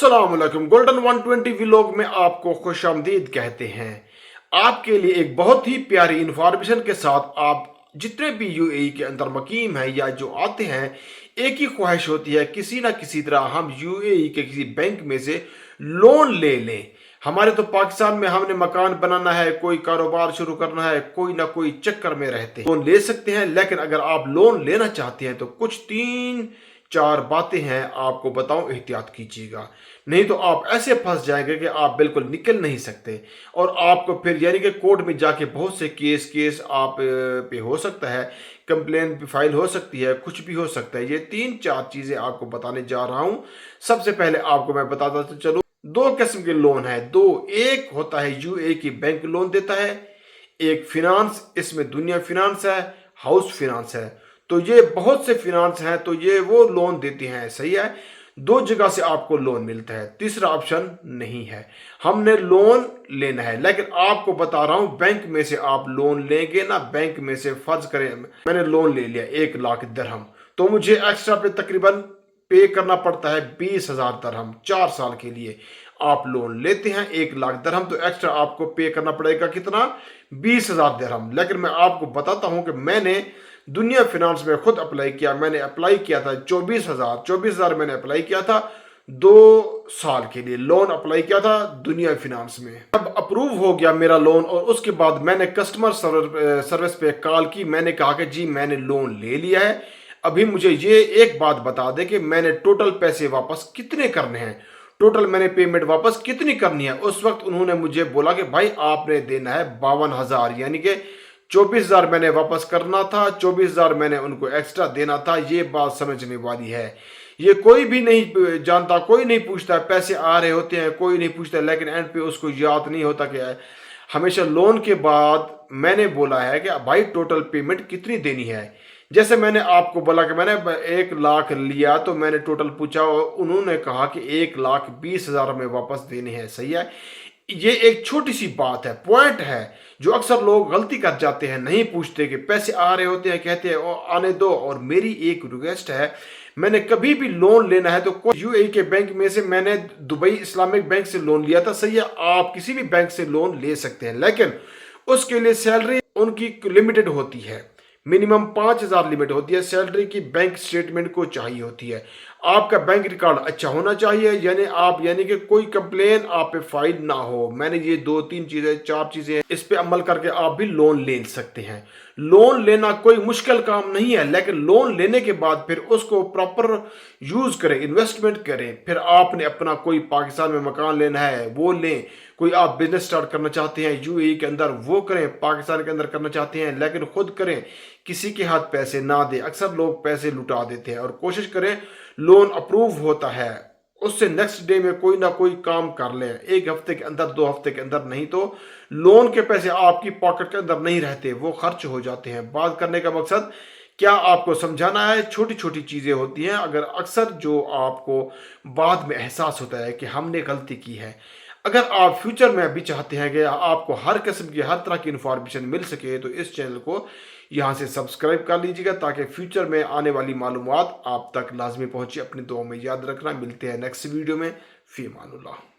अस्सलाम वालेकुम। Golden 120 vlog में आपको खुशामदीद कहते हैं। आपके लिए एक बहुत ही प्यारी इंफॉर्मेशन के साथ आप जितने भी यूएई के अंदर मकीम हैं या जो आते हैं, एक ही ख्वाहिश होती है किसी ना किसी तरह हम यूएई के किसी बैंक में से लोन ले लें। हमारे तो पाकिस्तान में हमने मकान बनाना है, कोई कारोबार शुरू करना है, कोई ना कोई चक्कर में रहते हैं। लोन ले सकते हैं, लेकिन अगर आप लोन लेना चाहते हैं तो कुछ 3-4 बातें हैं आपको बताऊं, एहतियात कीजिएगा, नहीं तो आप ऐसे फंस जाएंगे कि आप बिल्कुल निकल नहीं सकते और आपको फिर यानी कि कोर्ट में जाके बहुत से केस आप पे हो सकता है, कंप्लेन भी फाइल हो सकती है, कुछ भी हो सकता है। ये 3-4 चीज़ें आपको बताने जा रहा हूँ। सबसे पहले आपको मैं बताता तो चलो, दो किस्म के लोन है। एक होता है यूए की बैंक लोन देता है, एक फिनांस, इसमें दुनिया फिनांस है, हाउस फिनांस है। तो ये बहुत से फिनांस हैं, तो ये वो लोन देते हैं, सही है। दो जगह से आपको लोन मिलता है, तीसरा ऑप्शन नहीं है। हमने लोन लेना है, लेकिन आपको बता रहा हूं बैंक में से आप लोन लेंगे ना, बैंक में से फर्ज करें मैंने लोन ले लिया 1 लाख दिरहम, तो मुझे एक्स्ट्रा पे तकरीबन पे करना पड़ता है 20,000 दिरहम 4 साल के लिए। आप लोन लेते हैं 1 लाख दिरहम, तो एक्स्ट्रा आपको पे करना पड़ेगा कितना, 20,000 दिरहम। लेकिन मैं आपको बताता हूं कि मैंने दुनिया फिनांस में खुद अप्लाई किया। मैंने अप्लाई किया था 24,000 मैंने अप्लाई किया था 2 साल के लिए, लोन अप्लाई किया था दुनिया फिनांस में। अब अप्रूव हो गया मेरा लोन और उसके बाद मैंने कस्टमर सर्विस पे कॉल की। मैंने कहा कि जी मैंने लोन ले लिया है, अभी मुझे ये एक बात बता दे कि मैंने टोटल पैसे वापस कितने करने हैं, टोटल मैंने पेमेंट वापस कितनी करनी है। उस वक्त उन्होंने मुझे बोला कि भाई आपने देना है 52,000, यानी कि 24,000 मैंने वापस करना था, 24,000 मैंने उनको एक्स्ट्रा देना था। ये बात समझने वाली है। ये कोई भी नहीं जानता, कोई नहीं पूछता, पैसे आ रहे होते हैं, कोई नहीं पूछता, लेकिन एंड पे उसको याद नहीं होता कि हमेशा लोन के बाद मैंने बोला है कि भाई टोटल पेमेंट कितनी देनी है। जैसे मैंने आपको बोला कि मैंने 1 लाख लिया, तो मैंने टोटल पूछा और उन्होंने कहा कि 1,20,000 में वापस देने हैं, सही है। ये एक छोटी सी बात है, पॉइंट है, जो अक्सर लोग गलती कर जाते हैं, नहीं पूछते कि पैसे आ रहे होते हैं, कहते हैं आने दो। और मेरी एक रिक्वेस्ट है, मैंने कभी भी लोन लेना है तो यूएई के बैंक में से, मैंने दुबई इस्लामिक बैंक से लोन लिया था, सही है। आप किसी भी बैंक से लोन ले सकते हैं, लेकिन उसके लिए सैलरी उनकी लिमिटेड होती है, मिनिमम 5,000 लिमिट होती है सैलरी की। बैंक स्टेटमेंट को चाहिए होती है, आपका बैंक रिकॉर्ड अच्छा होना चाहिए, यानी कि कोई कंप्लेन आप पे फाइल ना हो। मैंने ये 2-3 चीजें 4 चीजें इस पे अमल करके आप भी लोन ले सकते हैं। लोन लेना कोई मुश्किल काम नहीं है, लेकिन लोन लेने के बाद फिर उसको प्रॉपर यूज करें, इन्वेस्टमेंट करें। फिर आपने अपना कोई पाकिस्तान में मकान लेना है वो लें, कोई आप बिजनेस स्टार्ट करना चाहते हैं यूएई के अंदर वो करें, पाकिस्तान के अंदर करना चाहते हैं लेकिन खुद करें, किसी के हाथ पैसे ना दें। अक्सर लोग पैसे लुटा देते हैं। और कोशिश करें, लोन अप्रूव होता है उससे नेक्स्ट डे में कोई ना कोई काम कर लें, 1 हफ्ते के अंदर, 2 हफ्ते के अंदर, नहीं तो लोन के पैसे आपकी पॉकेट के अंदर नहीं रहते, वो खर्च हो जाते हैं। बात करने का मकसद क्या आपको समझाना है, छोटी छोटी चीजें होती हैं, अगर अक्सर जो आपको बाद में एहसास होता है कि हमने गलती की है। अगर आप फ्यूचर में भी चाहते हैं कि आपको हर किस्म की हर तरह की इंफॉर्मेशन मिल सके, तो इस चैनल को यहाँ से सब्सक्राइब कर लीजिएगा, ताकि फ्यूचर में आने वाली मालूमात आप तक लाजमी पहुँचे। अपनी दुआ में याद रखना। मिलते हैं नेक्स्ट वीडियो में। फी अमानुल्लाह।